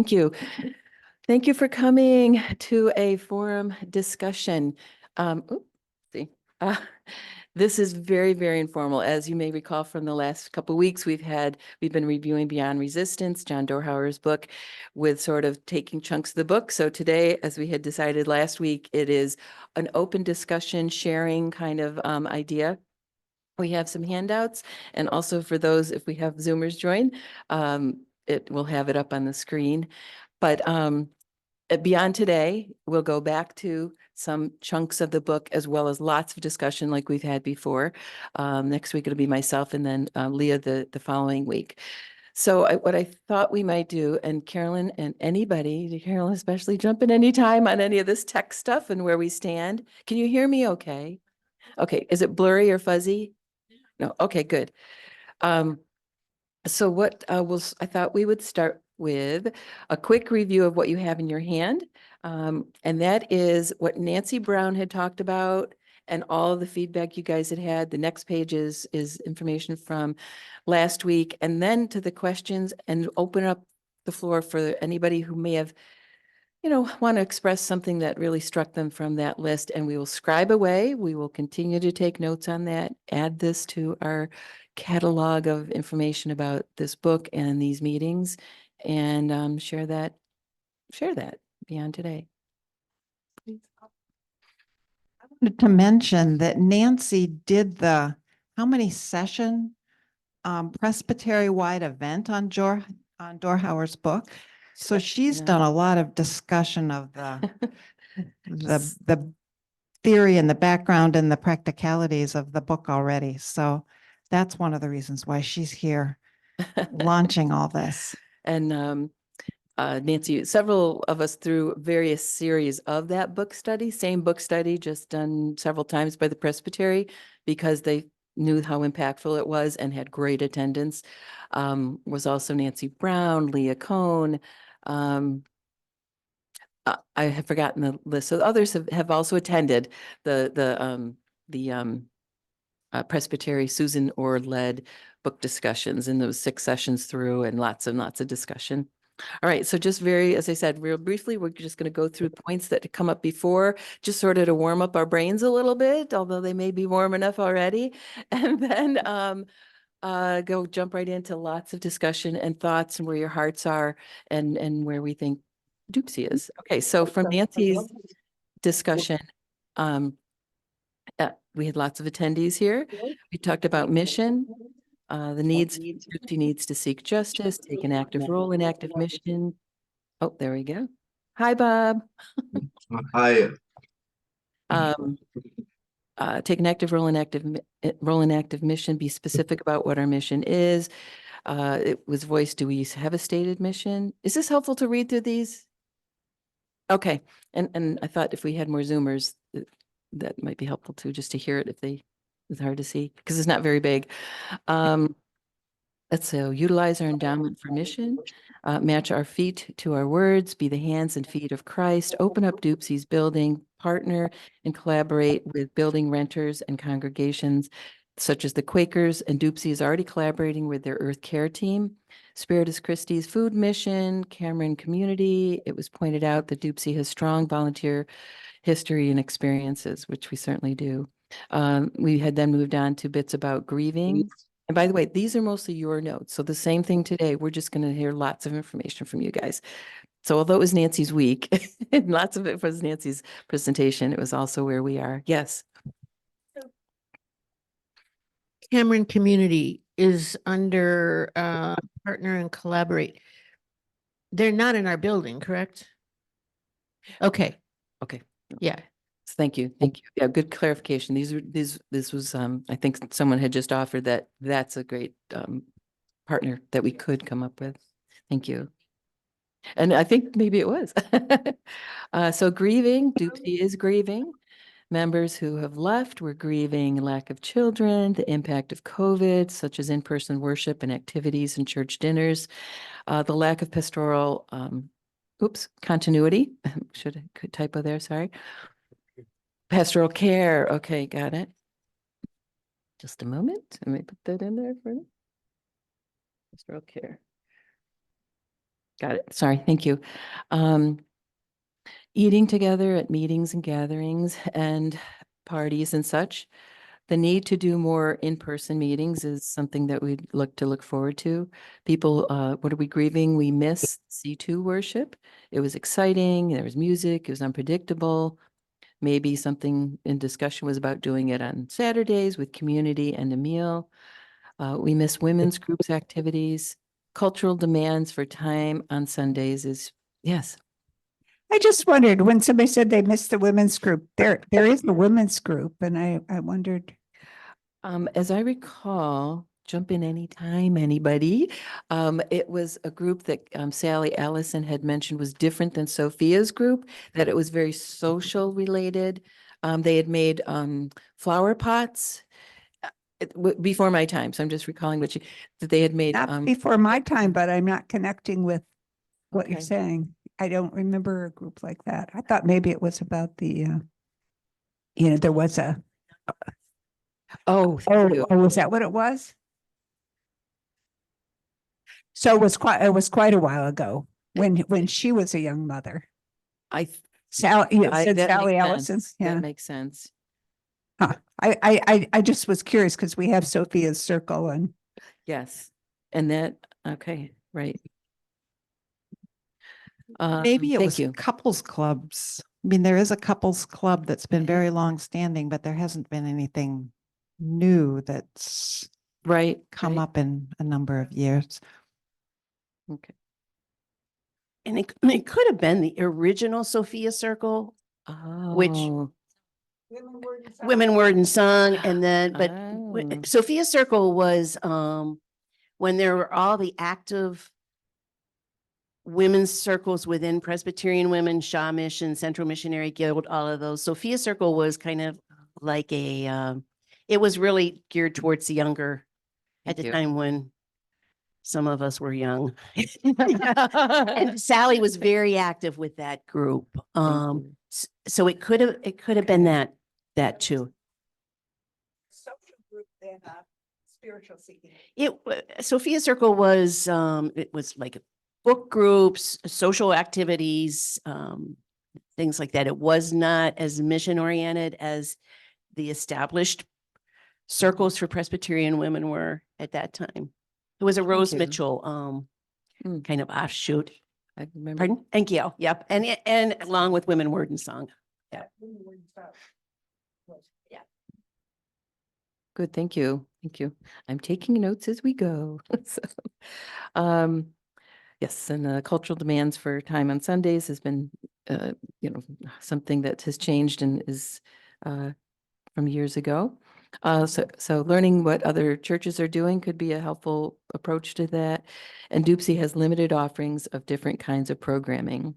Thank you. Thank you for coming to a forum discussion. Oops, see, uh, this is very, very informal. As you may recall from the last couple of weeks, we've been reviewing Beyond Resistance, John Dorhauer's book, with sort of taking chunks of the book. So today, as we had decided last week, it is an open discussion, sharing kind of idea. We have some handouts, and also for those, if we have Zoomers join, it will have it up on the screen. But beyond today, we'll go back to some chunks of the book as well as lots of discussion like we've had before. Next week, it'll be myself and then Leah the following week. So what I thought we might do, and Carolyn and anybody, Carolyn especially, jump in anytime on any of this tech stuff and where we stand. Can you hear me okay? Okay, is it blurry or fuzzy? No, okay, good. So what I thought we would start with a quick review of what you have in your hand. And that is what Nancy Brown had talked about and all of the feedback you guys had had. The next page is information from last week, and then to the questions, and open up the floor for anybody who may have, want to express something that really struck them from that list, and we will scribe away. We will continue to take notes on that, add this to our catalog of information about this book and these meetings, and share that beyond today. Please. I wanted to mention that Nancy did the how many session Presbytery-wide event on Dorhauer's book. So she's done a lot of discussion of the theory and the background and the practicalities of the book already. So that's one of the reasons why she's here launching all this. And Nancy, several of us through various series of that book study, same book study, just done several times by the Presbytery, because they knew how impactful it was and had great attendance. Was also Nancy Brown, Leah Cohn. I have forgotten the list. So others have also attended the Presbytery Susan Orr led book discussions in those 6 sessions through, and lots and lots of discussion. All right, so just as I said, real briefly, we're just going to go through points that had come up before, just sort of to warm up our brains a little bit, although they may be warm enough already. And then jump right into lots of discussion and thoughts and where your hearts are, and where we think Doopsy is. Okay, so from Nancy's discussion, we had lots of attendees here. We talked about mission, the needs, Doopsy needs to seek justice, take an active role in active mission. Oh, there we go. Hi, Bob. Hi. Take an active role in active mission, be specific about what our mission is. It was voiced, do we have a stated mission? Is this helpful to read through these? Okay, and I thought if we had more Zoomers, that might be helpful too, just to hear it it's hard to see, because it's not very big. Let's say utilize our endowment for mission, match our feet to our words, be the hands and feet of Christ, open up Doopsy's building, partner and collaborate with building renters and congregations such as the Quakers, and Doopsy is already collaborating with their Earth Care team. Spiritus Christi's food mission, Cameron community. It was pointed out that Doopsy has strong volunteer history and experiences, which we certainly do. We had then moved on to bits about grieving. And by the way, these are mostly your notes. So the same thing today, we're just going to hear lots of information from you guys. So although it was Nancy's week, and lots of it was Nancy's presentation, it was also where we are. Yes. Cameron Community is under partner and collaborate. They're not in our building, correct? Okay. Okay. Yeah. Thank you. Thank you. Yeah, good clarification. This was, I think someone had just offered that's a great partner that we could come up with. Thank you. And I think maybe it was. So grieving, Doopsy is grieving. Members who have left, we're grieving lack of children, the impact of COVID, such as in-person worship and activities and church dinners, the lack of pastoral, continuity. Could typo there, sorry. Pastoral care. Okay, got it. Just a moment. Let me put that in there for you. Pastoral care. Got it. Sorry. Thank you. Eating together at meetings and gatherings and parties and such. The need to do more in-person meetings is something that we'd look forward to. People, what are we grieving? We missed C2 worship. It was exciting. There was music. It was unpredictable. Maybe something in discussion was about doing it on Saturdays with community and a meal. We miss women's groups activities. Cultural demands for time on Sundays is, yes. I just wondered when somebody said they missed the women's group, there is a women's group and I wondered. As I recall, jump in anytime, anybody. It was a group that Sally Allison had mentioned was different than Sophia's group, that it was very social related. They had made flower pots before my time. So I'm just recalling that they had made. Not before my time, but I'm not connecting with what you're Okay. saying. I don't remember a group like that. I thought maybe it was about the, there was a, Thank you. was that what it was? So it was quite a while ago when she was a young mother. I Sally, you I- said that Sally makes Allison. sense. Yeah. That makes sense. Huh. I just was curious because we have Sophia's Circle and Yes. And that, okay, right. Maybe it Thank was you. couples clubs. I mean, there is a couples club that's been very long standing, but there hasn't been anything new that's Right. come right. up in a number of years. Okay. And it could have been the original Sophia Circle, which Oh, Women Word and Song, and then, but Oh. Sophia Circle was when there were all the active women's circles within Presbyterian Women, Shaw Mission, Central Missionary Guild, all of those. Sophia Circle was kind of like it was really geared towards the younger Thank at the you. time when some of us were young. And Sally was very active with that group. Thank you. So it could have been that too. social group than spiritual seeking. Sophia Circle was, it was like book groups, social activities, things like that. It was not as mission oriented as the established circles for Presbyterian women were at that time. It was a Rose you. Mitchell, Mm. kind of offshoot. I remember. Pardon? And Gail, yep. And along with Women Word and Song. Good, thank you. Thank you. I'm taking notes as we go. So, yes, and the cultural demands for time on Sundays has been, something that has changed and is from years ago. So learning what other churches are doing could be a helpful approach to that. And Doopsy has limited offerings of different kinds of programming,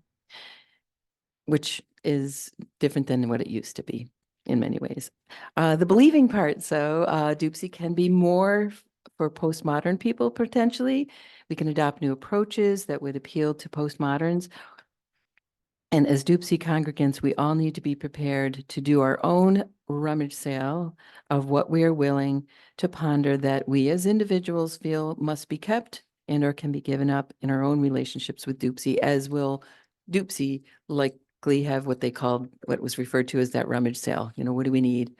which is different than what it used to be in many ways. The believing part, so Doopsy can be more for postmodern people potentially. We can adopt new approaches that would appeal to postmoderns. And as Doopsy congregants, we all need to be prepared to do our own rummage sale of what we are willing to ponder that we as individuals feel must be kept and or can be given up in our own relationships with Doopsy, as will Doopsy likely have what what was referred to as that rummage sale. What do we need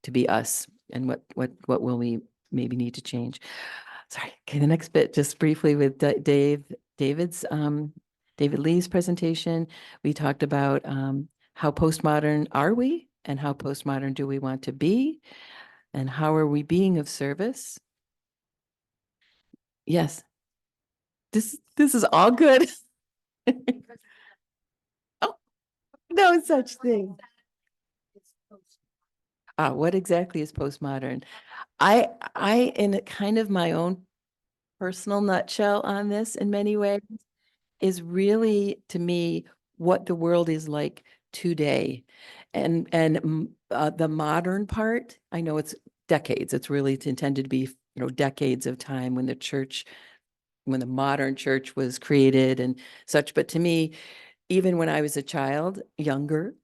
to be us, and what will we maybe need to change? Sorry. Okay, the next bit, just briefly with David Lee's presentation, we talked about how postmodern are we and how postmodern do we want to be and how are we being of service? Yes. This is all good. Oh, no such thing. What exactly is postmodern? I in a kind of my own personal nutshell on this in many ways is really, to me, what the world is like today. And the modern part, I know it's decades. It's really intended to be, decades of time when the modern church was created and such. But to me, even when I was a child, younger,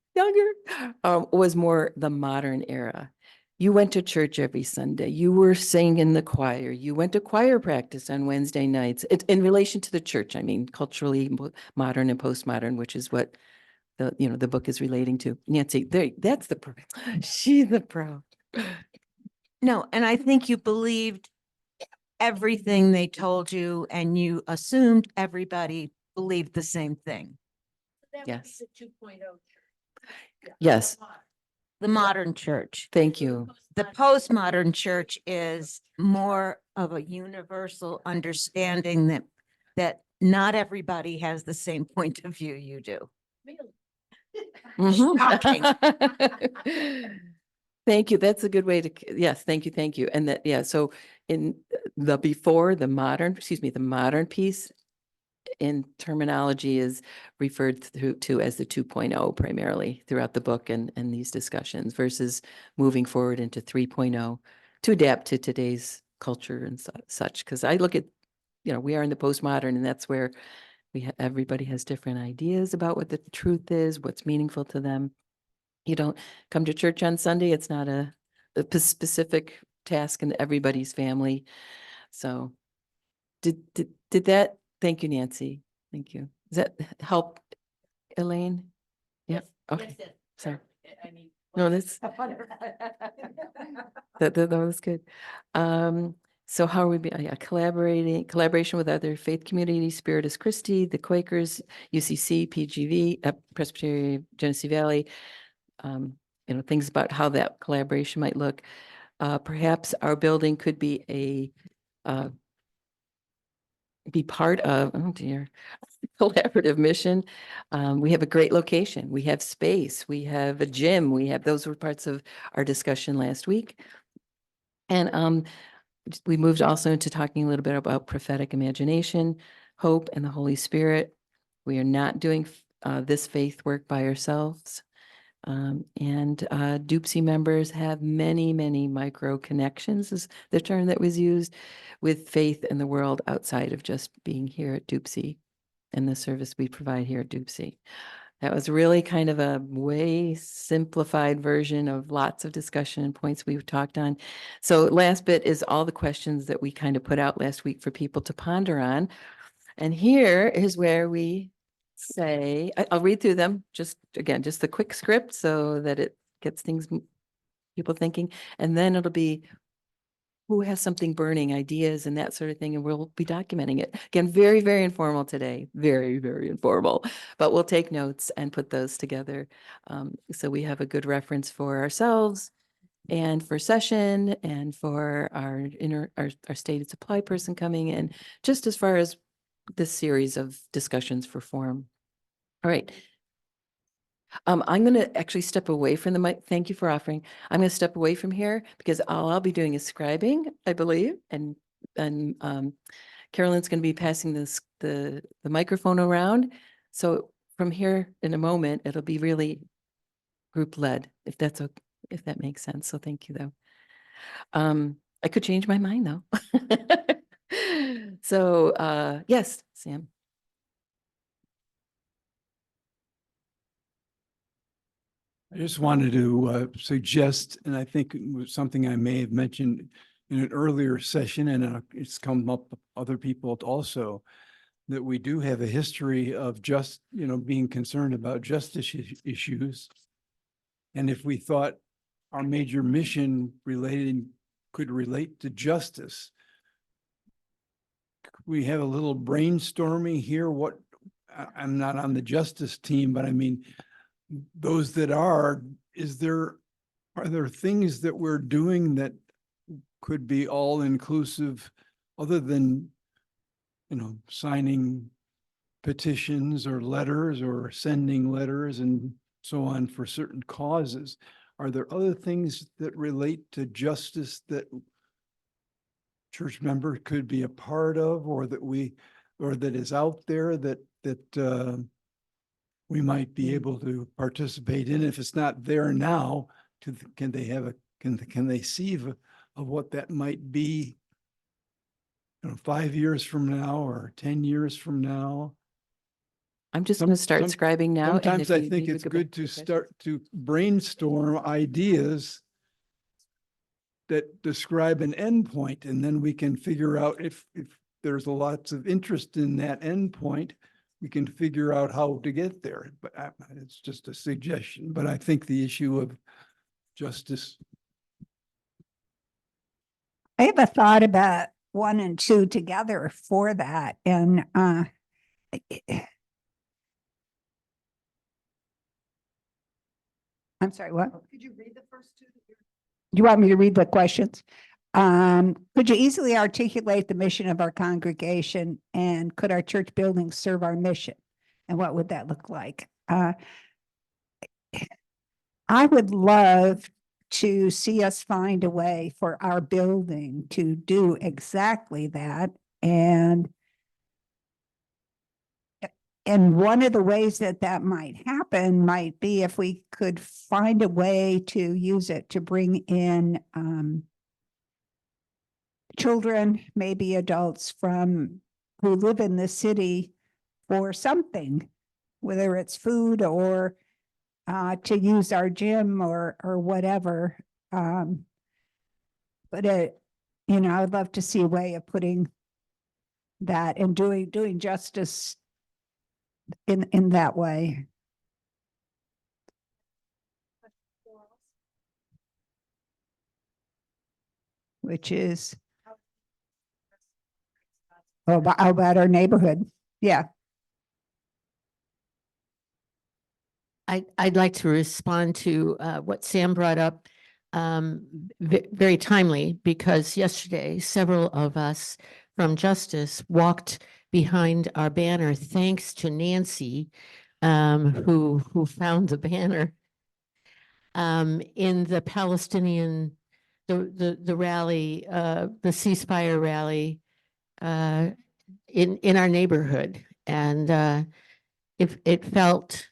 was more the modern era. you went to church every Sunday, you were singing in the choir, you went to choir practice on Wednesday nights. It's in relation to the church, I mean, culturally modern and postmodern, which is what the book is relating to. Nancy, that's the pro. She's the pro. No, and I think you believed everything they told you and you assumed everybody believed the same thing. Yes. Yes, The modern church. thank you. The postmodern church is more of a universal understanding that not everybody has the same point of view you do. Shocking. Thank you. That's a good way to, yes, thank you, thank you. And that, yeah, so in the the modern piece in terminology is referred to as the 2.0 primarily throughout the book and these discussions versus moving forward into 3.0 to adapt to today's culture and such. Because I look at, we are in the postmodern, and that's where everybody has different ideas about what the truth is, what's meaningful to them. You don't come to church on Sunday. It's not a specific task in everybody's family. So did that, thank you, Nancy. Thank you. Does that help, Elaine? Yeah, okay. Sorry. No, that's, that was good. So how are we collaboration with other faith communities, Spiritus Christi, the Quakers, UCC, PGV, Presbyterian Genesee Valley, things about how that collaboration might look. Perhaps our building could be be part of, oh dear, collaborative mission. We have a great location. We have space. We have a gym. Those were parts of our discussion last week. And we moved also into talking a little bit about prophetic imagination, hope, and the Holy Spirit. We are not doing this faith work by ourselves. And DUPSI members have many, many micro connections, is the term that was used, with faith in the world outside of just being here at DUPSI and the service we provide here at DUPSI. That was really kind of a way simplified version of lots of discussion and points we've talked on. So last bit is all the questions that we kind of put out last week for people to ponder on. And here is where we say, I'll read through them, just the quick script so that it gets people thinking. And then it'll be who has something burning, ideas and that sort of thing. And we'll be documenting it. Again, very, very informal today. Very, very informal. But we'll take notes and put those together. So we have a good reference for ourselves and for session and for our stated supply person coming in, just as far as this series of discussions for forum. All right. I'm going to actually step away from the mic. Thank you for offering. I'm going to step away from here because all I'll be doing is scribing, I believe, and Carolyn's going to be passing the microphone around. So from here in a moment, it'll be really group led, if that makes sense. So thank you, though. I could change my mind though. So yes, Sam. I just wanted to suggest, and I think it was something I may have mentioned in an earlier session, and it's come up with other people also, that we do have a history of being concerned about justice issues. And if we thought our major mission could relate to justice, we have a little brainstorming here. I'm not on the justice team, but I mean, those that are there things that we're doing that could be all inclusive other than, signing petitions or letters or sending letters and so on for certain causes? Are there other things that relate to justice that church member could be a part of, or that is out there that we might be able to participate in? If it's not there now, can they see of what that might be 5 years from now or 10 years from now? I'm just going to start scribing now. and Sometimes if I you think need it's go good back to session. start to brainstorm ideas that describe an endpoint, and then we can figure out if there's lots of interest in that endpoint, we can figure out how to get there. But it's just a suggestion, but I think the issue of justice. I have a thought about 1 and 2 together for that. And I'm sorry, what? Could you read the first two? You want me to read the questions? Could you easily articulate the mission of our congregation, and could our church buildings serve our mission? And what would that look like? I would love to see us find a way for our building to do exactly that. And one of the ways that that might happen might be if we could find a way to use it to bring in children, maybe adults who live in the city for something, whether it's food or to use our gym or whatever. But I'd love to see a way of putting that and doing justice in that way. Which is about our neighborhood. Yeah. I'd like to respond to what Sam brought up, very timely, because yesterday several of us from Justice walked behind our banner, thanks to Nancy, who found the banner in the Palestinian, the rally, the ceasefire rally in our neighborhood, and it felt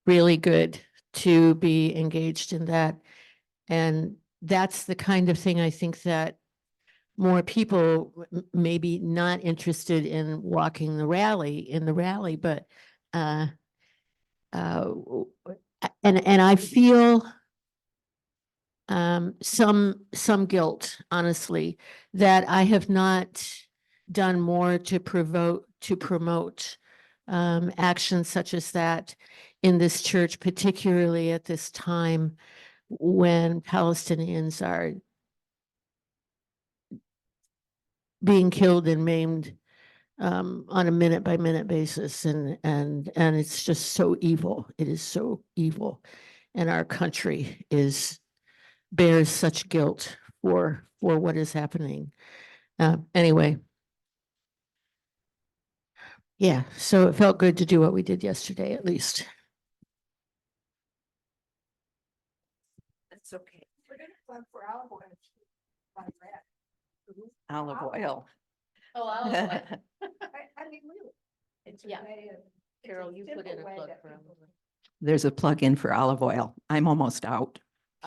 really good to be engaged in that. And that's the kind of thing I think that more people maybe not interested in walking the rally, but and I feel some guilt, honestly, that I have not done more to promote actions such as that in this church, particularly at this time when Palestinians are being killed and maimed on a minute by minute basis, and it's just so evil. It is so evil, and our country bears such guilt for what is happening. Anyway. Yeah, so it felt good to do what we did yesterday, at least. That's okay. Olive oil. Oh, I mean, really. Yeah. Carol, you put in a plug for them. There's a plug-in for olive oil. I'm almost out.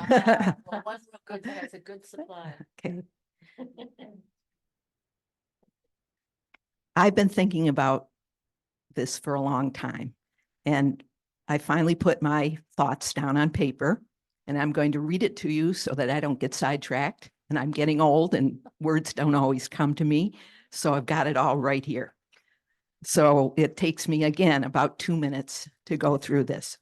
Well, one real good has a good supply. Okay. I've been thinking about this for a long time, and I finally put my thoughts down on paper, and I'm going to read it to you so that I don't get sidetracked. And I'm getting old and words don't always come to me. So I've got it all right here. So it takes me again about 2 minutes to go through this.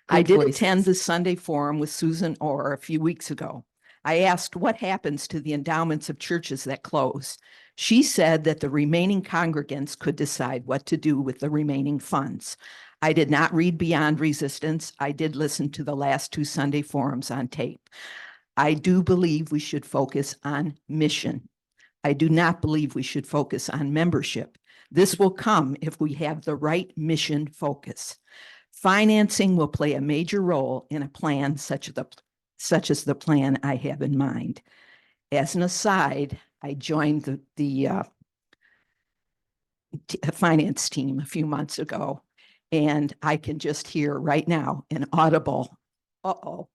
I did attend the Sunday forum with Susan Orr a few weeks ago. I asked what happens to the endowments of churches that close. She said that the remaining congregants could decide what to do with the remaining funds. I did not read Beyond Resistance. I did listen to the last 2 Sunday forums on tape. I do believe we should focus on mission. I do not believe we should focus on membership. This will come if we have the right mission focus. Financing will play a major role in a plan such as the plan I have in mind. As an aside, I joined the finance team a few months ago, and I can just hear right now an audible, uh-oh.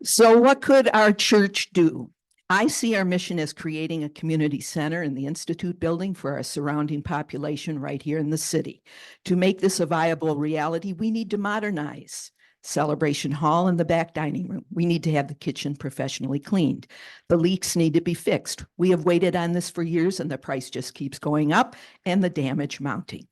So what could our church do? I see our mission as creating a community center in the Institute building for our surrounding population right here in the city. To make this a viable reality, we need to modernize, Celebration Hall and the back dining room. We need to have the kitchen professionally cleaned. The leaks need to be fixed. We have waited on this for years and the price just keeps going up and the damage mounting.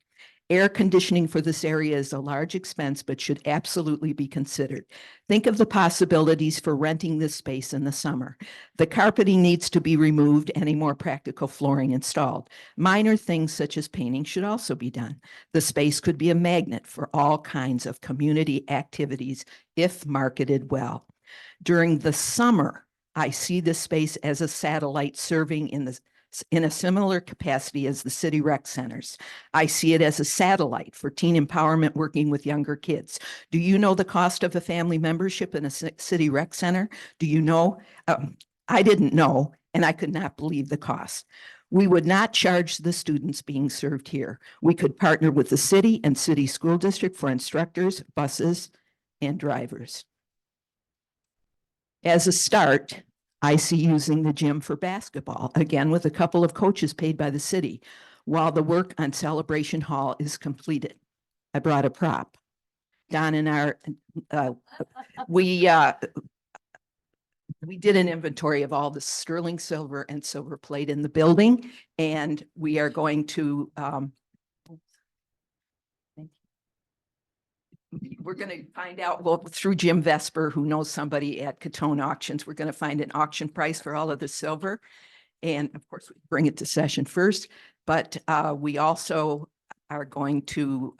Air conditioning for this area is a large expense, but should absolutely be considered. Think of the possibilities for renting this space in the summer. The carpeting needs to be removed and a more practical flooring installed. Minor things such as painting should also be done. The space could be a magnet for all kinds of community activities if marketed well. During the summer, I see this space as a satellite serving in a similar capacity as the city rec centers. I see it as a satellite for teen empowerment working with younger kids. Do you know the cost of a family membership in a city rec center? Do you know? I didn't know, and I could not believe the cost. We would not charge the students being served here. We could partner with the city and city school district for instructors, buses, and drivers. As a start, I see using the gym for basketball, again with a couple of coaches paid by the city, while the work on Celebration Hall is completed. I brought a prop. Don and we did an inventory of all the sterling silver and silver plate in the building, and we are going to we're going to find out, well, through Jim Vesper, who knows somebody at Catone Auctions, we're going to find an auction price for all of the silver. And of course, we bring it to session first, but we also are going to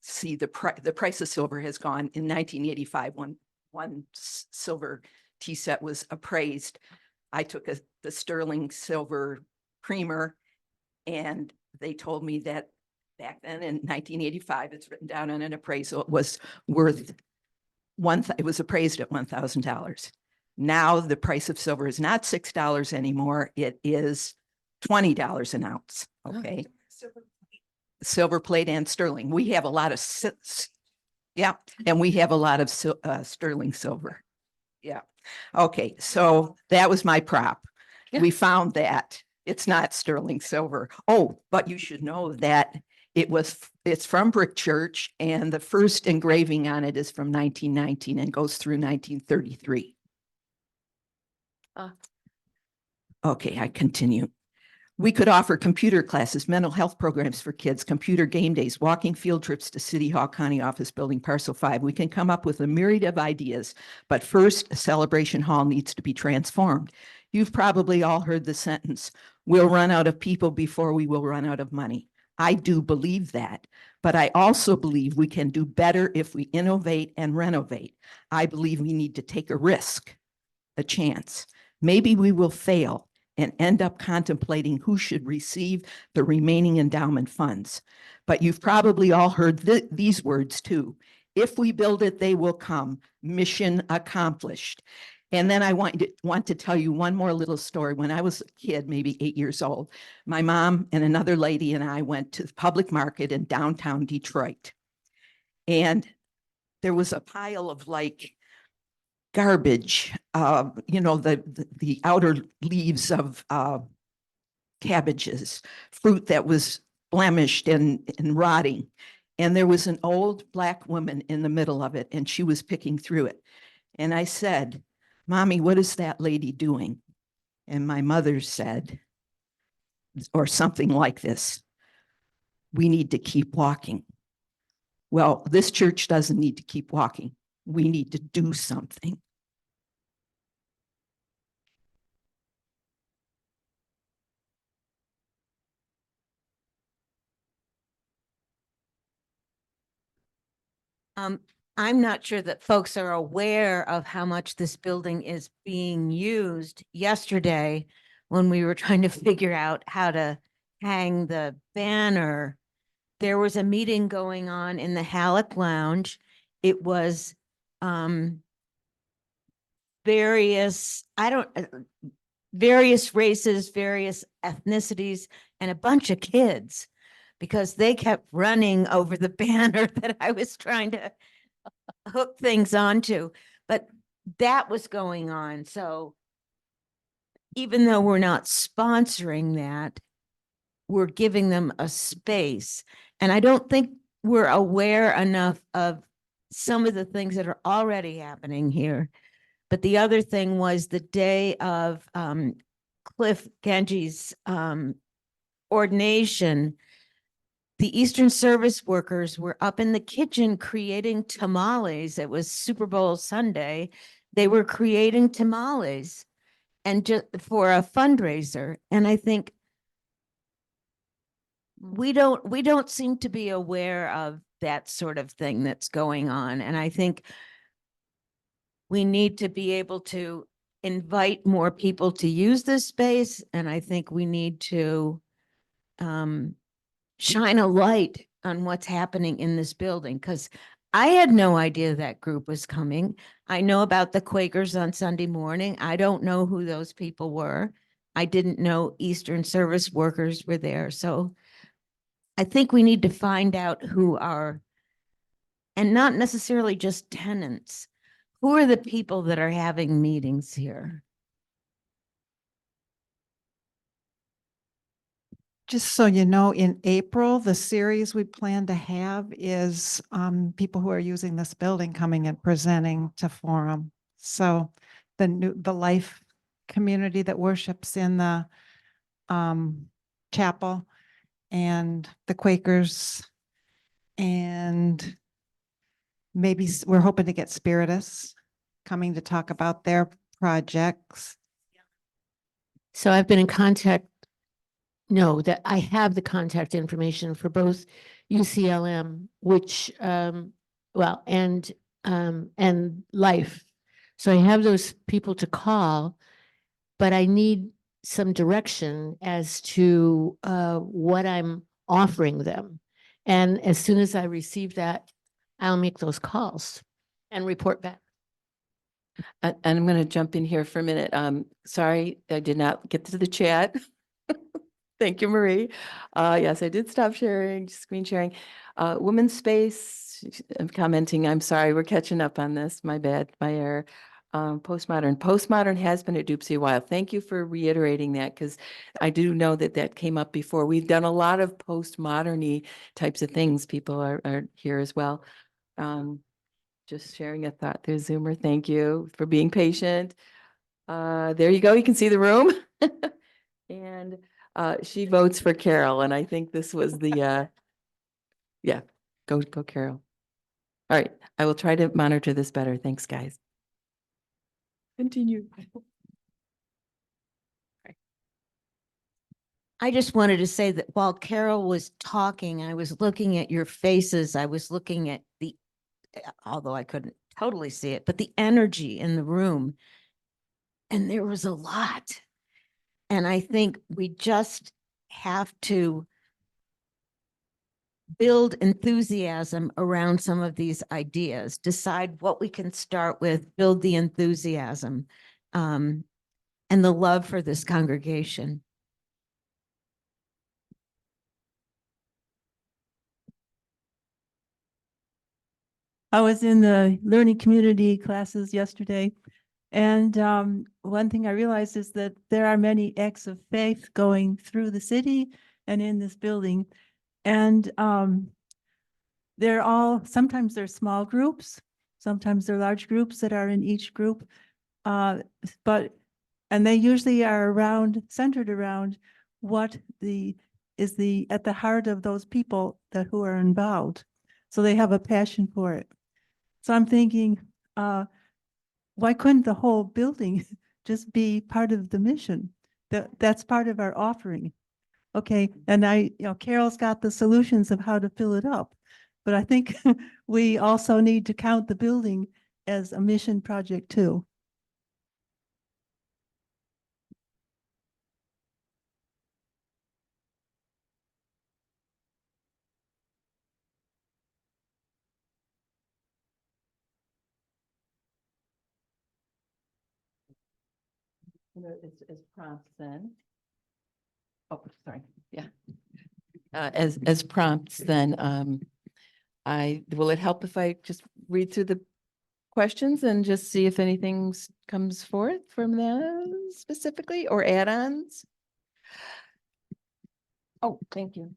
see the price of silver has gone in 1985 when one silver tea set was appraised. I took the sterling silver creamer and they told me that back then in 1985, it's written down on an appraisal, it was worth it was appraised at $1,000. Now the price of silver is not $6 anymore. It is $20 an ounce. Okay. Silver plate and sterling. We have a lot of, yeah. And we have a lot of sterling silver. Yeah. Okay. So that was my prop. Yeah. We found that it's not sterling silver. Oh, but you should know that it's from Brick Church and the first engraving on it is from 1919 and goes through 1933. Okay, I continue. We could offer computer classes, mental health programs for kids, computer game days, walking field trips to City Hall, County Office Building, Parcel 5. We can come up with a myriad of ideas, but first, Celebration Hall needs to be transformed. You've probably all heard the sentence, we'll run out of people before we will run out of money. I do believe that, but I also believe we can do better if we innovate and renovate. I believe we need to take a risk, a chance. Maybe we will fail and end up contemplating who should receive the remaining endowment funds. But you've probably all heard these words too. If we build it, they will come. Mission accomplished. And then I want to tell you one more little story. When I was a kid, maybe 8 years old, my mom and another lady and I went to the public market in downtown Detroit. And there was a pile of like garbage, the outer leaves of cabbages, fruit that was blemished and rotting. And there was an old Black woman in the middle of it, and she was picking through it. And I said, Mommy, what is that lady doing? And my mother said, or something like this, we need to keep walking. Well, this church doesn't need to keep walking. We need to do something. I'm not sure that folks are aware of how much this building is being used. Yesterday, when we were trying to figure out how to hang the banner, there was a meeting going on in the Halleck Lounge. It was various races, various ethnicities, and a bunch of kids, because they kept running over the banner that I was trying to hook things onto. But that was going on. So even though we're not sponsoring that, we're giving them a space. And I don't think we're aware enough of some of the things that are already happening here. But the other thing was the day of Cliff Genji's ordination, the Eastern Service workers were up in the kitchen creating tamales. It was Super Bowl Sunday. They were creating tamales and just for a fundraiser. And I think we don't seem to be aware of that sort of thing that's going on. And I think we need to be able to invite more people to use this space. And I think we need to shine a light on what's happening in this building, because I had no idea that group was coming. I know about the Quakers on Sunday morning. I don't know who those people were. I didn't know Eastern Service workers were there. So I think we need to find out who are, and not necessarily just tenants, who are the people that are having meetings here? Just so you know, in April, the series we plan to have is people who are using this building coming and presenting to Forum. So the Life community that worships in the chapel, and the Quakers, and maybe we're hoping to get Spiritus coming to talk about their projects. So I've been in contact, no, that I have the contact information for both UCLM, which, well, and Life. So I have those people to call, but I need some direction as to what I'm offering them. And as soon as I receive that, I'll make those calls and report back. And I'm going to jump in here for a minute. Sorry, I did not get to the chat. Thank you, Marie. Yes, I did stop sharing, screen sharing. Women's Space, I'm commenting, I'm sorry, we're catching up on this. My bad, my error. Postmodern has been at Doopsy a while. Thank you for reiterating that, because I do know that that came up before. We've done a lot of postmodern-y types of things. People are here as well. Just sharing a thought there, Zoomer. Thank you for being patient. There you go. You can see the room. And she votes for Carol. And I think this was the, yeah, go Carol. All right. I will try to monitor this better. Thanks, guys. Continue. I just wanted to say that while Carol was talking, I was looking at your faces. I was looking at the, although I couldn't totally see it, but the energy in the room. And there was a lot. And I think we just have to build enthusiasm around some of these ideas, decide what we can start with, build the enthusiasm, and the love for this congregation. I was in the learning community classes yesterday, and one thing I realized is that there are many acts of faith going through the city and in this building. And they're all, sometimes they're small groups, sometimes they're large groups that are in each group. And they usually are centered around what at the heart of those people who are involved. So they have a passion for it. So I'm thinking, why couldn't the whole building just be part of the mission? That's part of our offering. Okay, and Carol's got the solutions of how to fill it up. But I think we also need to count the building as a mission project too. As prompts then. Oh, sorry. Yeah. As prompts then, will it help if I just read through the questions and just see if anything comes forth from them specifically, or add-ons? Oh, thank you.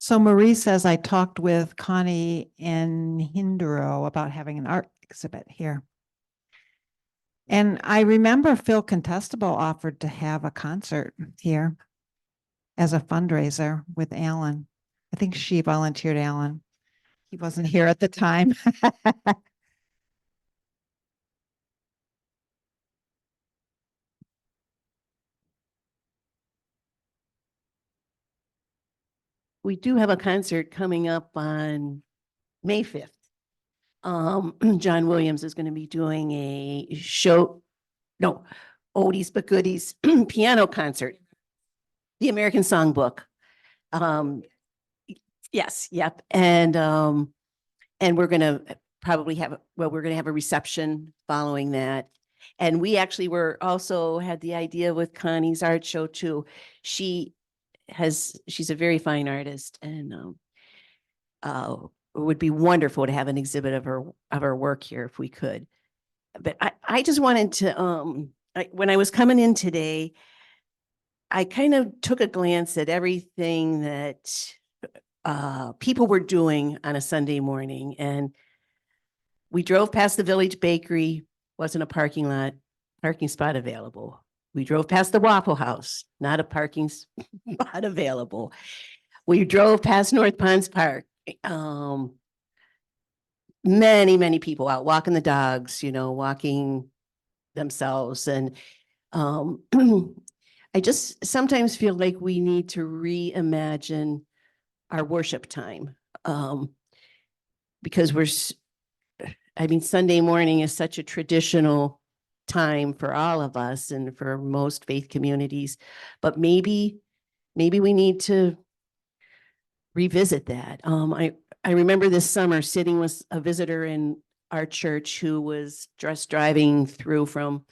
So Marie says I talked with Connie in Hindero about having an art exhibit here. And I remember Phil Contestable offered to have a concert here as a fundraiser with Alan. I think she volunteered Alan. He wasn't here at the time. We do have a concert coming up on May 5th. John Williams is going to be doing a oldies but goodies piano concert, the American Songbook. Yes, yep. And we're going to probably we're going to have a reception following that. And we actually also had the idea with Connie's art show too. She's a very fine artist, and it would be wonderful to have an exhibit of her work here if we could. But I just wanted to, when I was coming in today, I kind of took a glance at everything that people were doing on a Sunday morning, and we drove past the Village Bakery, wasn't a parking spot available. We drove past the Waffle House, not a parking spot available. We drove past North Ponds Park. Many people out walking the dogs, walking themselves. And I just sometimes feel like we need to reimagine our worship time. Because Sunday morning is such a traditional time for all of us and for most faith communities, but maybe we need to revisit that. I remember this summer sitting with a visitor in our church who was just driving through from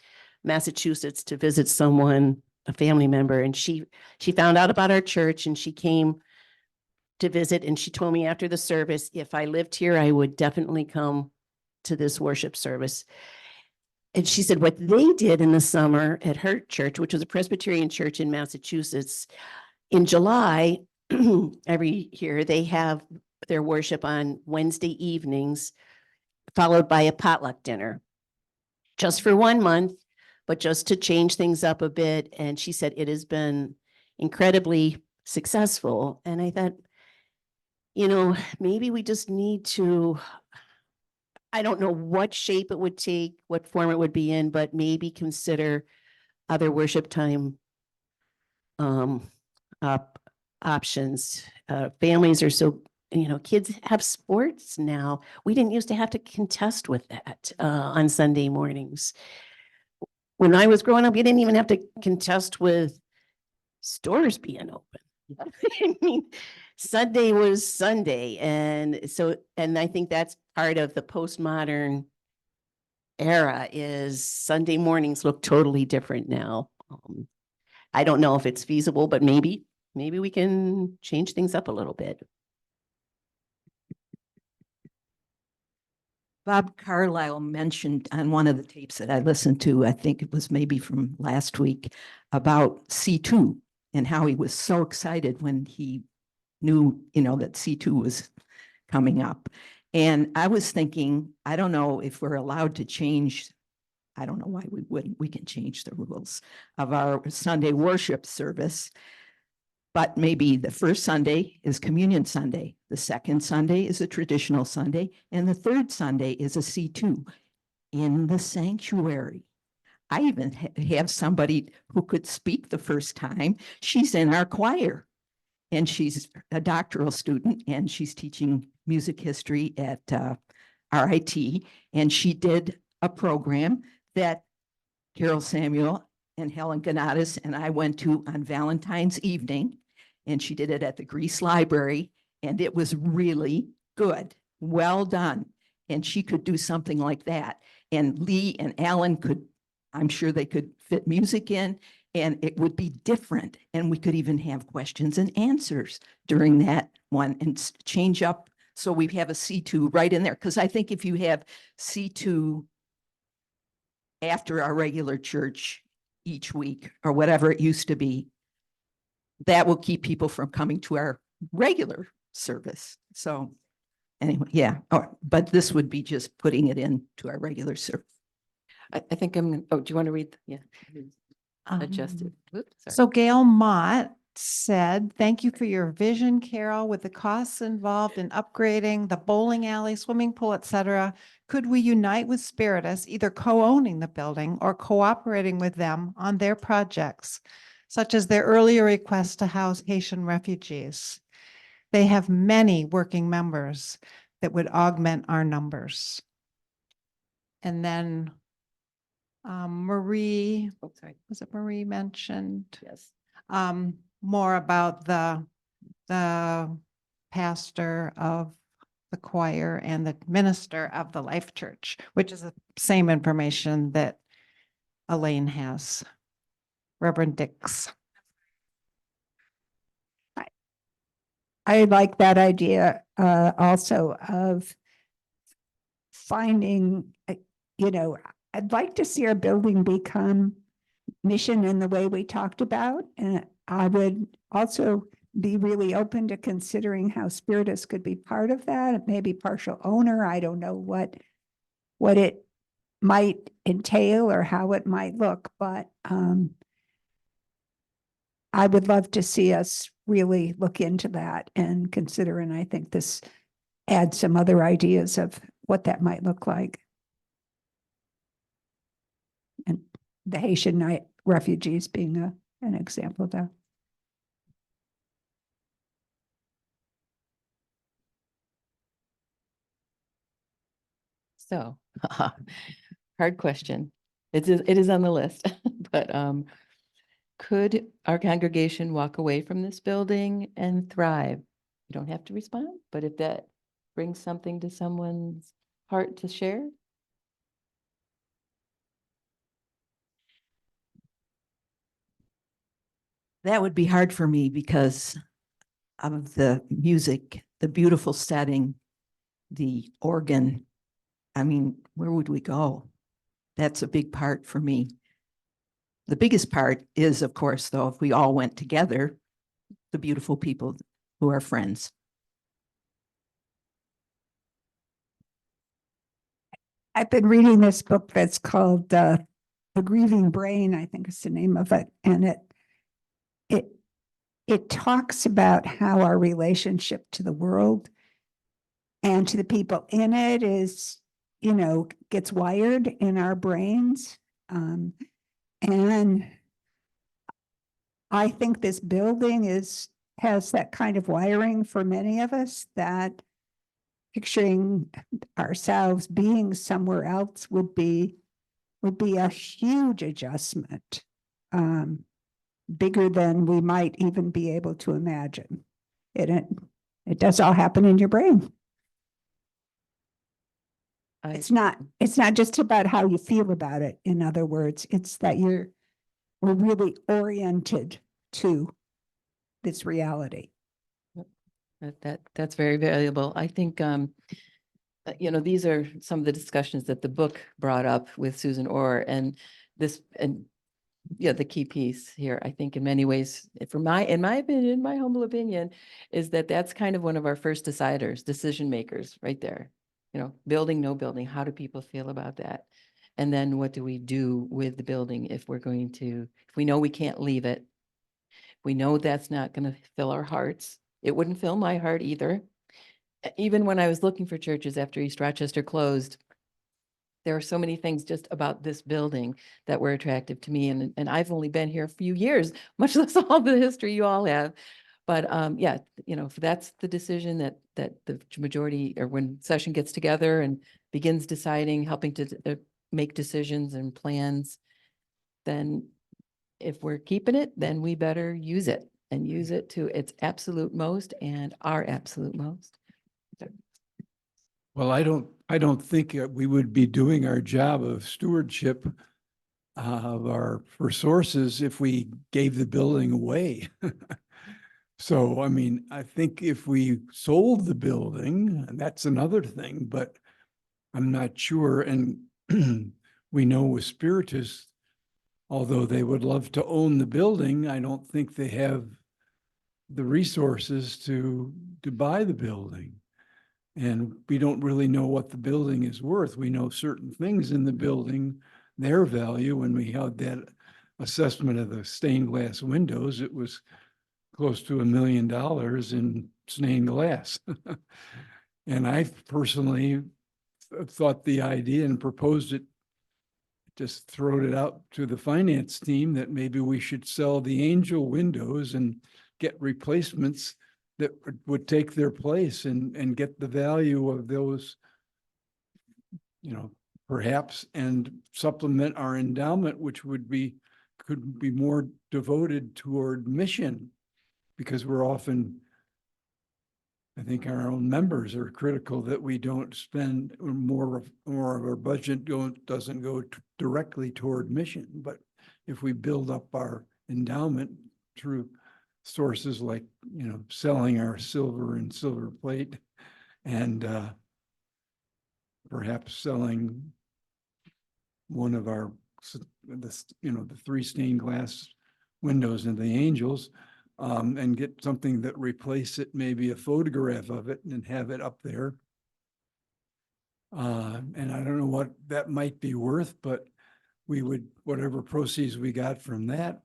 Massachusetts to visit someone, a family member, and she found out about our church and she came to visit, and she told me after the service, if I lived here, I would definitely come to this worship service. And she said what they did in the summer at her church, which was a Presbyterian church in Massachusetts, in July, every year they have their worship on Wednesday evenings, followed by a potluck dinner, just for 1 month, but just to change things up a bit. And she said it has been incredibly successful. And I thought, maybe we just need to, I don't know what shape it would take, what form it would be in, but maybe consider other worship time options. Families are so, kids have sports now. We didn't used to have to contest with that on Sunday mornings. When I was growing up, you didn't even have to contest with stores being open. I mean, Sunday was Sunday. And I think that's part of the postmodern era is Sunday mornings look totally different now. I don't know if it's feasible, but maybe we can change things up a little bit. Bob Carlisle mentioned on one of the tapes that I listened to, I think it was maybe from last week, about C2 and how he was so excited when he knew, that C2 was coming up. And I was thinking, I don't know if we're allowed to change. I don't know why we wouldn't. We can change the rules of our Sunday worship service. But maybe the first Sunday is Communion Sunday. The second Sunday is a traditional Sunday. And the third Sunday is a C2 in the sanctuary. I even have somebody who could speak the first time. She's in our choir. And she's a doctoral student, and she's teaching music history at RIT. And she did a program that Carol Samuel and Helen Ganatis and I went to on Valentine's evening. And she did it at the Greece Library. And it was really good. Well done. And she could do something like that. And Lee and Alan I'm sure they could fit music in. And it would be different. And we could even have questions and answers during that one and change up. So we have a C2 right in there. Because I think if you have C2 after our regular church each week or whatever it used to be, that will keep people from coming to our regular service. So anyway, yeah, but this would be just putting it into our regular service. I think oh, do you want to read? Yeah. Adjusted. Whoops, sorry. So Gail Mott said, "Thank you for your vision, Carol. With the costs involved in upgrading the bowling alley, swimming pool, etc., could we unite with Spiritus, either co-owning the building or cooperating with them on their projects, such as their earlier request to house Haitian refugees? They have many working members that would augment our numbers." And then Marie, Oh, sorry. was it Marie mentioned? Yes. More about the pastor of the choir and the minister of the Life Church, which is the same information that Elaine has. Reverend Dix. I like that idea also of finding, I'd like to see our building become mission in the way we talked about. And I would also be really open to considering how Spiritus could be part of that, maybe partial owner. I don't know what it might entail or how it might look, but I would love to see us really look into that and consider, and I think this adds some other ideas of what that might look like. And the Haitian refugees being an example of that. So, hard question. It is on the list, but could our congregation walk away from this building and thrive? You don't have to respond, but if that brings something to someone's heart to share. That would be hard for me because of the music, the beautiful setting, the organ. I mean, where would we go? That's a big part for me. The biggest part is, of course, though, if we all went together, the beautiful people who are friends. I've been reading this book that's called The Grieving Brain, I think is the name of it. And it talks about how our relationship to the world and to the people in it is, gets wired in our brains. And I think this building has that kind of wiring for many of us, that picturing ourselves being somewhere else would be a huge adjustment, bigger than we might even be able to imagine. It does all happen in your brain. It's not just about how you feel about it. In other words, it's that we're really oriented to this reality. That's very valuable. I think, these are some of the discussions that the book brought up with Susan Orr, and the key piece here, I think in many ways, in my opinion, my humble opinion, is that that's kind of one of our first decision makers right there. Building, no building, how do people feel about that? And then what do we do with the building if we know we can't leave it? We know that's not going to fill our hearts. It wouldn't fill my heart either. Even when I was looking for churches after East Rochester closed, there are so many things just about this building that were attractive to me. And I've only been here a few years, much less all the history you all have. But if that's the decision that the majority, or when session gets together and begins deciding, helping to make decisions and plans, then if we're keeping it, then we better use it and use it to its absolute most and our absolute most. Well, I don't think we would be doing our job of stewardship of our resources if we gave the building away. So, I mean, I think if we sold the building, that's another thing, but I'm not sure. And we know with Spiritus, although they would love to own the building, I don't think they have the resources to buy the building. And we don't really know what the building is worth. We know certain things in the building, their value. When we had that assessment of the stained glass windows, it was close to $1 million in stained glass. And I personally thought the idea and proposed it, just throwed it out to the finance team that maybe we should sell the Angel windows and get replacements that would take their place and get the value of those, perhaps, and supplement our endowment, which could be more devoted toward mission, because we're often, I think our own members are critical that we don't spend more of our budget doesn't go directly toward mission. But if we build up our endowment through sources like, selling our silver and silver plate, and perhaps selling one of our, the 3 stained glass windows in the Angels, and get something that replace it, maybe a photograph of it, and have it up there. And I don't know what that might be worth, but we would, whatever proceeds we got from that,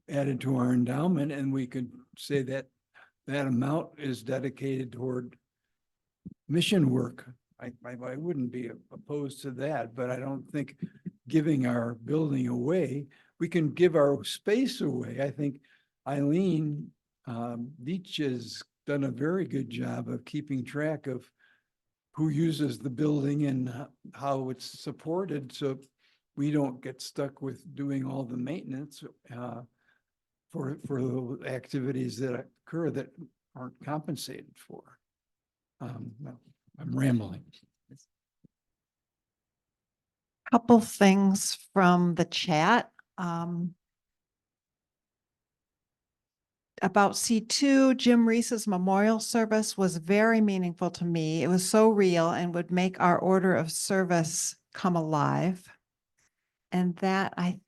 added to our endowment, and we could say that that amount is dedicated toward mission work. I wouldn't be opposed to that, but I don't think giving our building away, we can give our space away. I think Eileen Deitch has done a very good job of keeping track of who uses the building and how it's supported, so we don't get stuck with doing all the maintenance for the activities that occur that aren't compensated for. No, I'm rambling. Couple things from the chat. About C2, Jim Reese's memorial service was very meaningful to me. It was so real and would make our order of service come alive. And that, I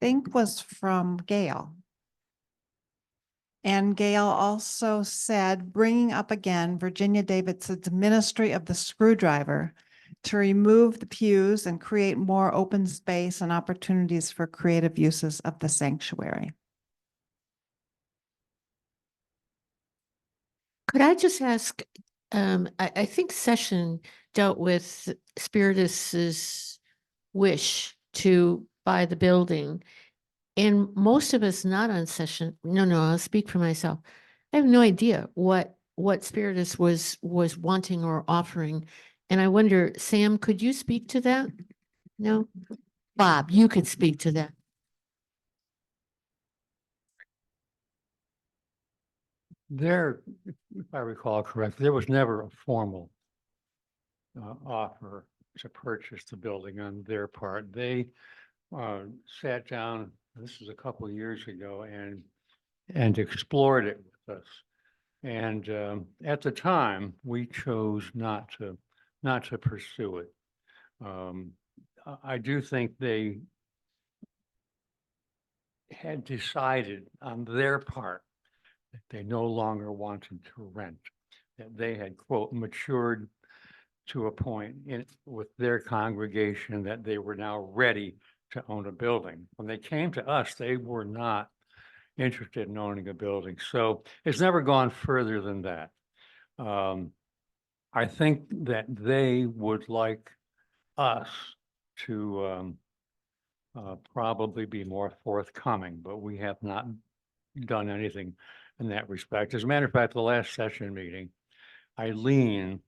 think, was from Gail. And Gail also said, bringing up again Virginia Davidson's Ministry of the Screwdriver to remove the pews and create more open space and opportunities for creative uses of the sanctuary. Could I just ask, I think Session dealt with Spiritus's wish to buy the building. And most of us not on Session, no, I'll speak for myself. I have no idea what Spiritus was wanting or offering. And I wonder, Sam, could you speak to that? No? Bob, you could speak to that. There, if I recall correctly, there was never a formal offer to purchase the building on their part. They sat down, this was a couple of years ago, and explored it with us. And at the time, we chose not to pursue it. I do think they had decided on their part that they no longer wanted to rent, that they had, quote, matured to a point with their congregation that they were now ready to own a building. When they came to us, they were not interested in owning a building. So it's never gone further than that. I think that they would like us to probably be more forthcoming, but we have not done anything in that respect. As a matter of fact, the last session meeting, Eileen,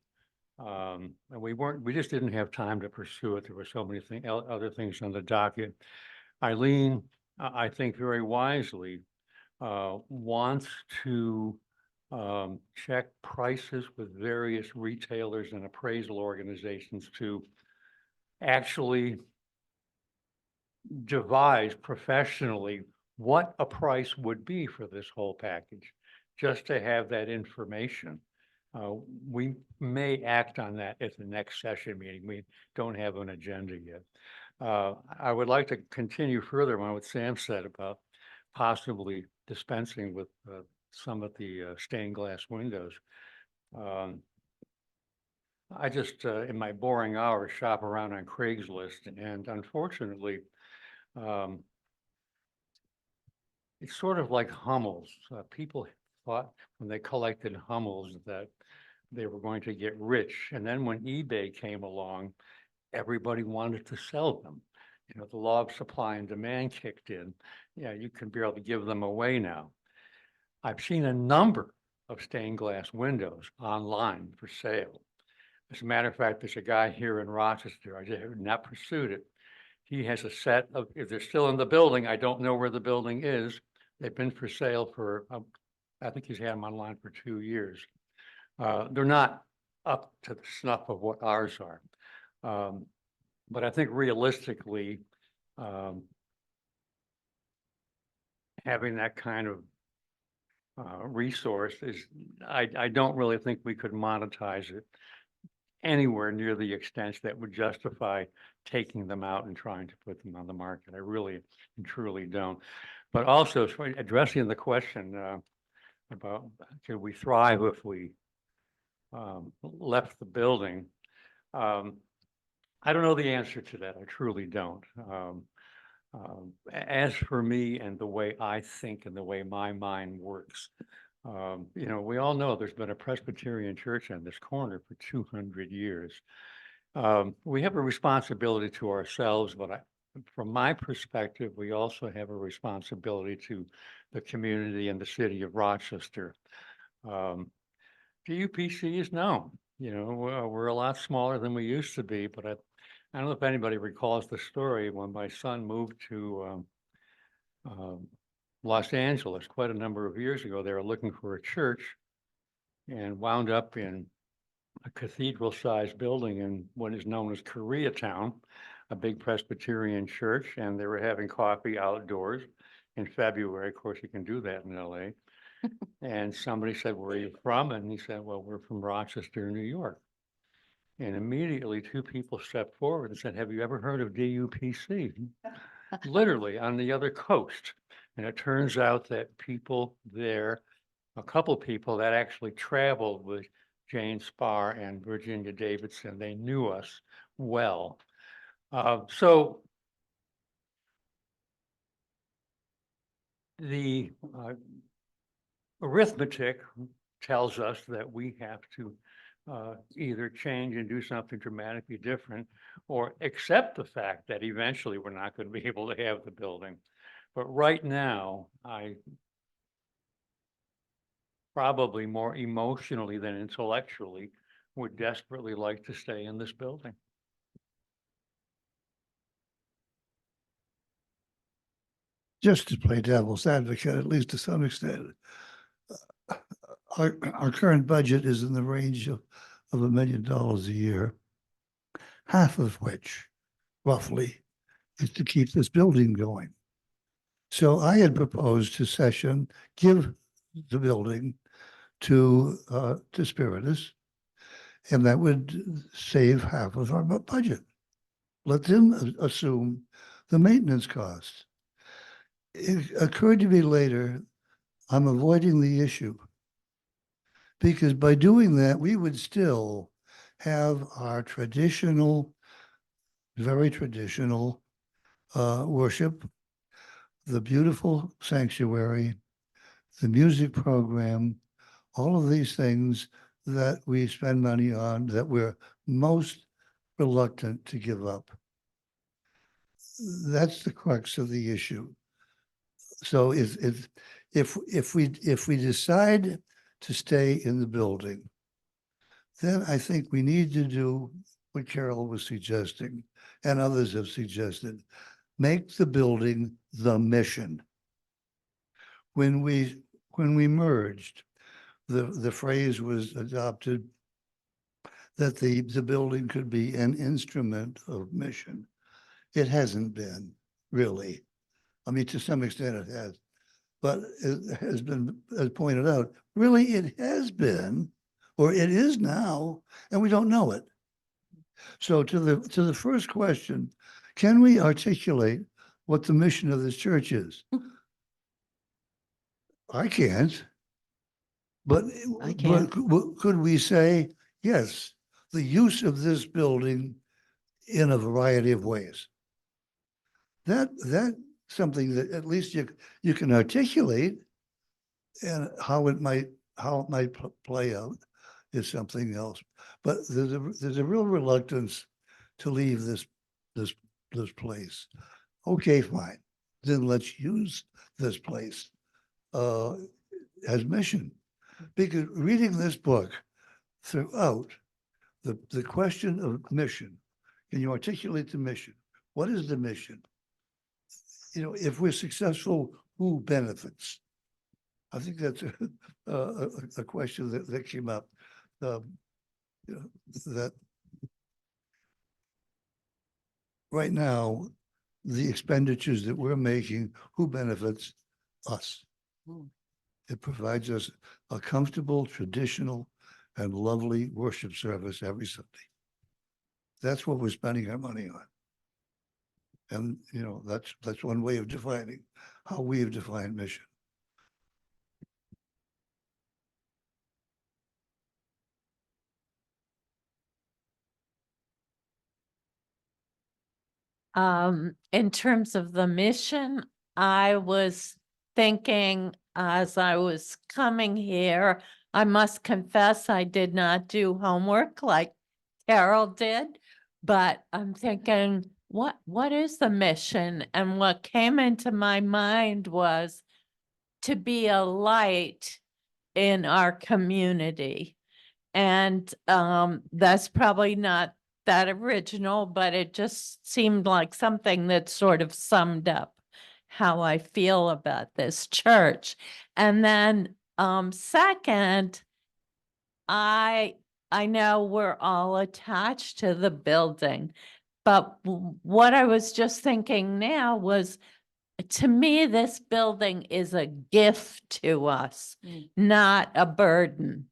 and we just didn't have time to pursue it. There were so many other things on the docket. Eileen, I think very wisely, wants to check prices with various retailers and appraisal organizations to actually devise professionally what a price would be for this whole package, just to have that information. We may act on that at the next session meeting. We don't have an agenda yet. I would like to continue further on what Sam said about possibly dispensing with some of the stained glass windows. I just, in my boring hours, shop around on Craigslist, and unfortunately, it's sort of like Hummels. People thought when they collected Hummels that they were going to get rich. And then when eBay came along, everybody wanted to sell them. You know, the law of supply and demand kicked in. Yeah, you can barely give them away now. I've seen a number of stained glass windows online for sale. As a matter of fact, there's a guy here in Rochester, I just have not pursued it. He has a set of, if they're still in the building, I don't know where the building is. They've been for sale for, I think he's had them online for 2 years. They're not up to the snuff of what ours are. But I think realistically, having that kind of resource is, I don't really think we could monetize it anywhere near the extent that would justify taking them out and trying to put them on the market. I really and truly don't. But also addressing the question about could we thrive if we left the building? I don't know the answer to that. I truly don't. As for me and the way I think and the way my mind works, you know, we all know there's been a Presbyterian church on this corner for 200 years. We have a responsibility to ourselves, but from my perspective, we also have a responsibility to the community and the city of Rochester. DUPC is known, you know, we're a lot smaller than we used to be, but I don't know if anybody recalls the story when my son moved to Los Angeles quite a number of years ago. They were looking for a church and wound up in a cathedral-sized building in what is known as Koreatown, a big Presbyterian church, and they were having coffee outdoors in February. Of course, you can do that in LA. And somebody said, "Where are you from?" And he said, "Well, we're from Rochester, New York." And immediately 2 people stepped forward and said, "Have you ever heard of DUPC?" Literally on the other coast. And it turns out that people there, a couple people that actually traveled with Jane Spar and Virginia Davidson, they knew us well. So the arithmetic tells us that we have to either change and do something dramatically different or accept the fact that eventually we're not going to be able to have the building. But right now, I probably more emotionally than intellectually would desperately like to stay in this building. Just to play devil's advocate, at least to some extent, our current budget is in the range of $1 million a year, half of which roughly is to keep this building going. So I had proposed to session, give the building to Spiritus, and that would save half of our budget. Let them assume the maintenance costs. It occurred to me later, I'm avoiding the issue because by doing that, we would still have our traditional, very traditional worship, the beautiful sanctuary, the music program, all of these things that we spend money on that we're most reluctant to give up. That's the crux of the issue. So if we decide to stay in the building, then I think we need to do what Carol was suggesting and others have suggested. Make the building the mission. When we merged, the phrase was adopted that the building could be an instrument of mission. It hasn't been really. I mean, to some extent it has, but it has been, as pointed out, really it has been, or it is now, and we don't know it. So to the first question, can we articulate what the mission of this church is? I can't. But, I but can't. could we say, yes, the use of this building in a variety of ways? That something that at least you can articulate, and how it might play out is something else. But there's a real reluctance to leave this place. Okay, fine. Then let's use this place as mission. Because reading this book throughout, the question of mission, can you articulate the mission? What is the mission? You know, if we're successful, who benefits? I think that's a question that came up. You know, that right now, the expenditures that we're making, who benefits? Us. It provides us a comfortable, traditional, and lovely worship service every Sunday. That's what we're spending our money on. And, you know, that's one way of defining how we have defined mission. In terms of the mission, I was thinking as I was coming here, I must confess I did not do homework like Carol did, but I'm thinking, what is the mission? And what came into my mind was to be a light in our community. And that's probably not that original, but it just seemed like something that sort of summed up how I feel about this church. And then second, I know we're all attached to the building, but what I was just thinking now was, to me, this building is a gift to us, not a burden.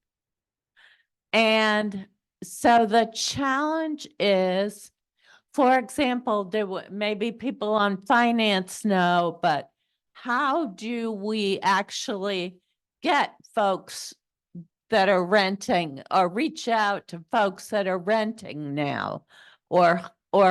And so the challenge is, for example, maybe people on finance know, but how do we actually get folks that are renting, or reach out to folks that are renting now, or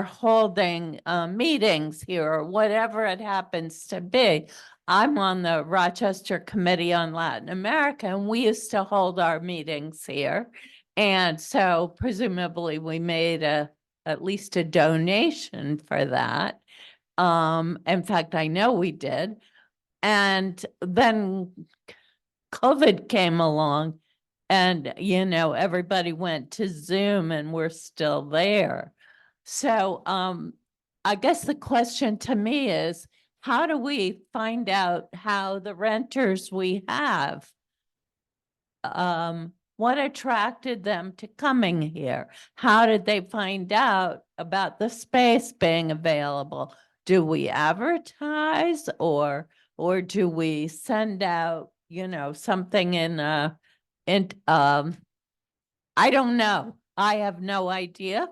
holding meetings here, or whatever it happens to be? I'm on the Rochester Committee on Latin America, and we used to hold our meetings here. And so presumably we made at least a donation for that. In fact, I know we did. And then COVID came along, and, you know, everybody went to Zoom, and we're still there. So I guess the question to me is, how do we find out how the renters we have, what attracted them to coming here? How did they find out about the space being available? Do we advertise, or do we send out, you know, something in I don't know. I have no idea,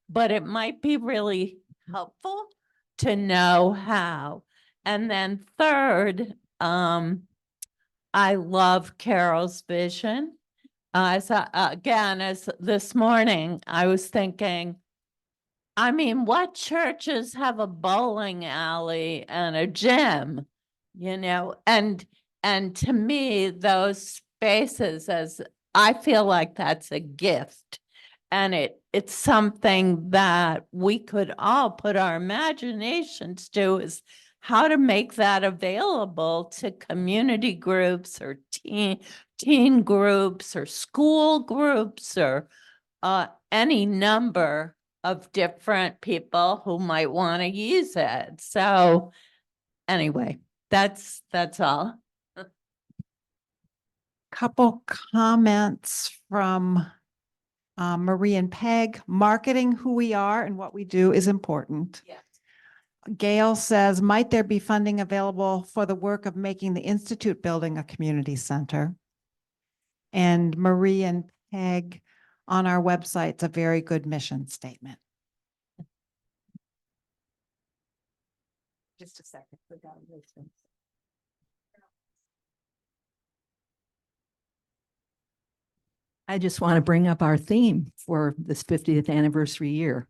but it might be really helpful to know how. And then third, I love Carol's vision. Again, as this morning, I was thinking, I mean, what churches have a bowling alley and a gym, you know? And to me, those spaces, as I feel like that's a gift. And it's something that we could all put our imaginations to, is how to make that available to community groups, or teen groups, or school groups, or any number of different people who might want to use it. So anyway, that's all. Couple comments from Marie and Peg. Marketing who we are and what we do is important. Yes. Gail says, might there be funding available for the work of making the Institute building a community center? And Marie and Peg, on our website, it's a very good mission statement. Just a second. I just want to bring up our theme for this 50th anniversary year.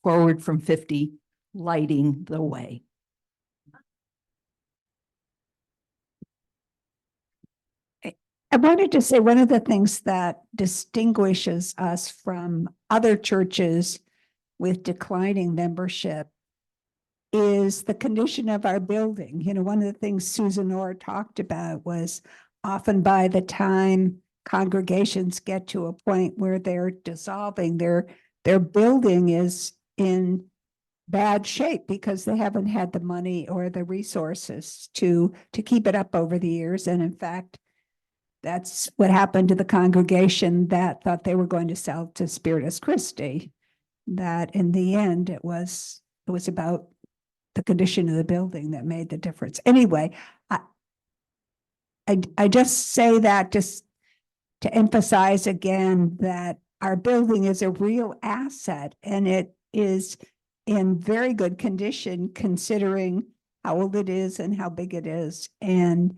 Forward from 50, lighting the way. I wanted to say one of the things that distinguishes us from other churches with declining membership is the condition of our building. You know, one of the things Susan Orr talked about was often by the time congregations get to a point where they're dissolving, their building is in bad shape because they haven't had the money or the resources to keep it up over the years. And in fact, that's what happened to the congregation that thought they were going to sell to Spiritus Christi. That in the end, it was about the condition of the building that made the difference. Anyway, I just say that just to emphasize again that our building is a real asset and it is in very good condition considering how old it is and how big it is. And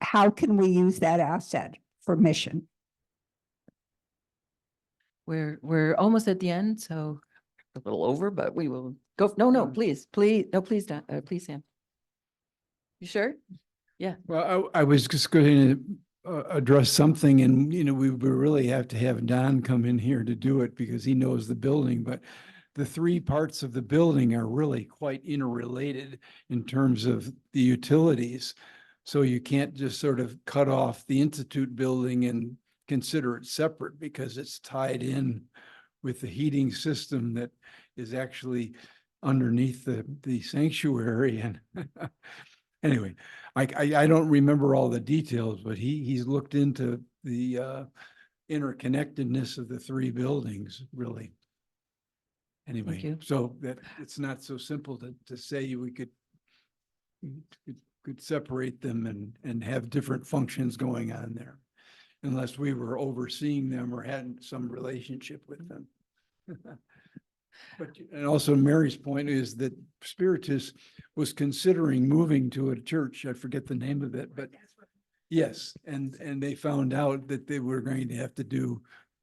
how can we use that asset for mission? We're almost at the end, so a little over, but we will go. No, please, no, please, please, Sam. You sure? Well, I was just going to address something, and, you know, we would really have to have Don come in here to do it because he knows the building, but the three parts of the building are really quite interrelated in terms of the utilities. So you can't just sort of cut off the Institute building and consider it separate because it's tied in with the heating system that is actually underneath the sanctuary. And anyway, I don't remember all the details, but he's looked into the interconnectedness of the three buildings, really. Anyway, you. so that it's not so simple to say we could separate them and have different functions going on there, unless we were overseeing them or had some relationship with them. But, and also Mary's point is that Spiritus was considering moving to a church. I forget the name of it, but yes. And they found out that they were going to have to do,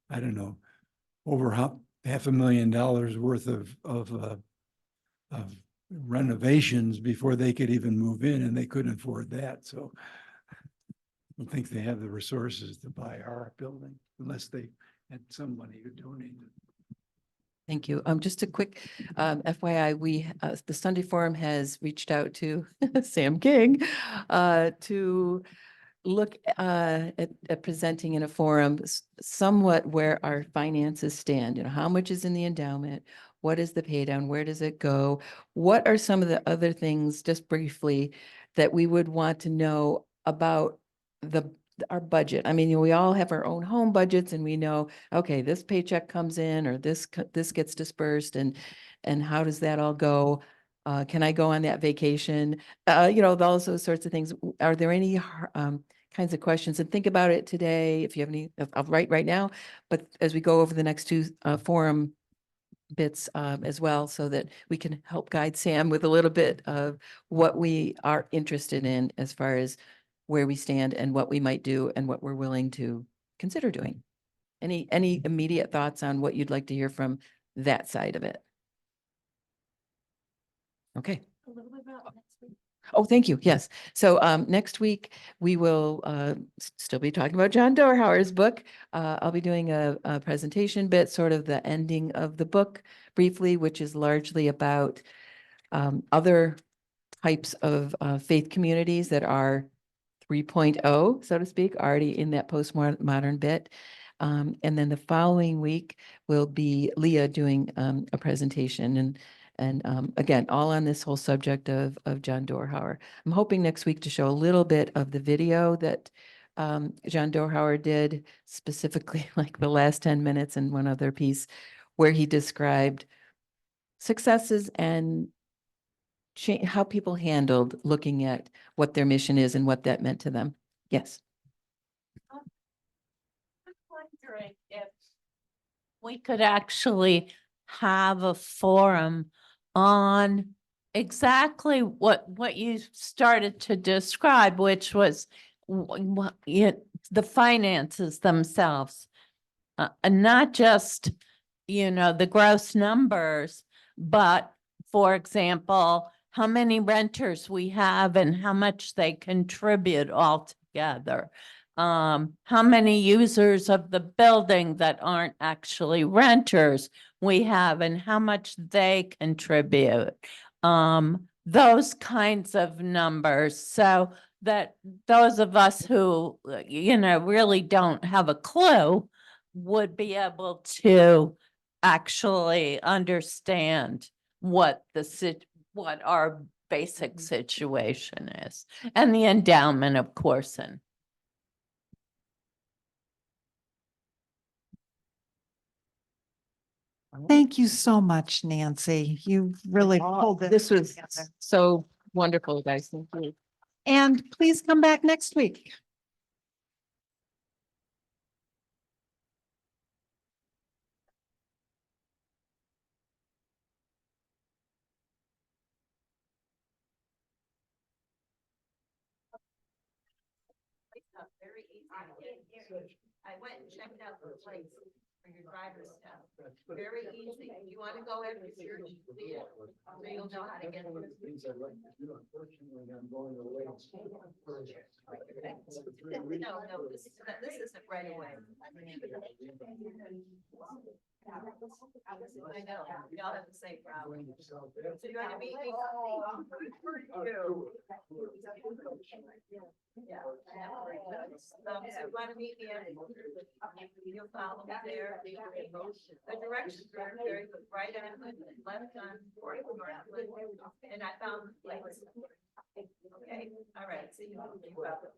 I don't know, over $500,000 worth of renovations before they could even move in, and they couldn't afford that. So I don't think they have the resources to buy our building unless they had somebody who donated. Thank you. Just a quick FYI, the Sunday Forum has reached out to Sam King to look at presenting in a forum somewhat where our finances stand. You know, how much is in the endowment? What is the pay down? Where does it go? What are some of the other things, just briefly, that we would want to know about our budget? I mean, we all have our own home budgets and we know, okay, this paycheck comes in or this gets dispersed, and how does that all go? Can I go on that vacation? You know, those sorts of things. Are there any kinds of questions? And think about it today if you have any. I'll write right now, but as we go over the next two forum bits as well, so that we can help guide Sam with a little bit of what we are interested in as far as where we stand and what we might do and what we're willing to consider doing. Any immediate thoughts on what you'd like to hear from that side of it? Okay. A little bit about next week. Oh, thank you. Yes. So next week, we will still be talking about John Dorhauer's book. I'll be doing a presentation bit, sort of the ending of the book briefly, which is largely about other types of faith communities that are 3.0, so to speak, already in that postmodern bit. And then the following week will be Leah doing a presentation, and again, all on this whole subject of John Dorhauer. I'm hoping next week to show a little bit of the video that John Dorhauer did, specifically like the last 10 minutes and one other piece where he described successes and how people handled looking at what their mission is and what that meant to them. Yes. I'm wondering if we could actually have a forum on exactly what you started to describe, which was the finances themselves. And not just, the gross numbers, but for example, how many renters we have and how much they contribute altogether. How many users of the building that aren't actually renters we have and how much they contribute. Those kinds of numbers, so that those of us who, really don't have a clue would be able to actually understand what what our basic situation is, and the endowment, of course, and Thank you so much, Nancy. You really pulled This was together. so wonderful, guys. Thank you. And please come back next week. Very easy. I went and checked out the place for your driver's stuff. Very easy. You want to go in and search, see it, so you'll know how to get there. No, this isn't right away. I know, we all have the same problem. So you're going to meet me. Yeah. So you want to meet me, you'll follow me there. The directions are very good, right on, left on, and I found the place. Okay, all right, so you're welcome.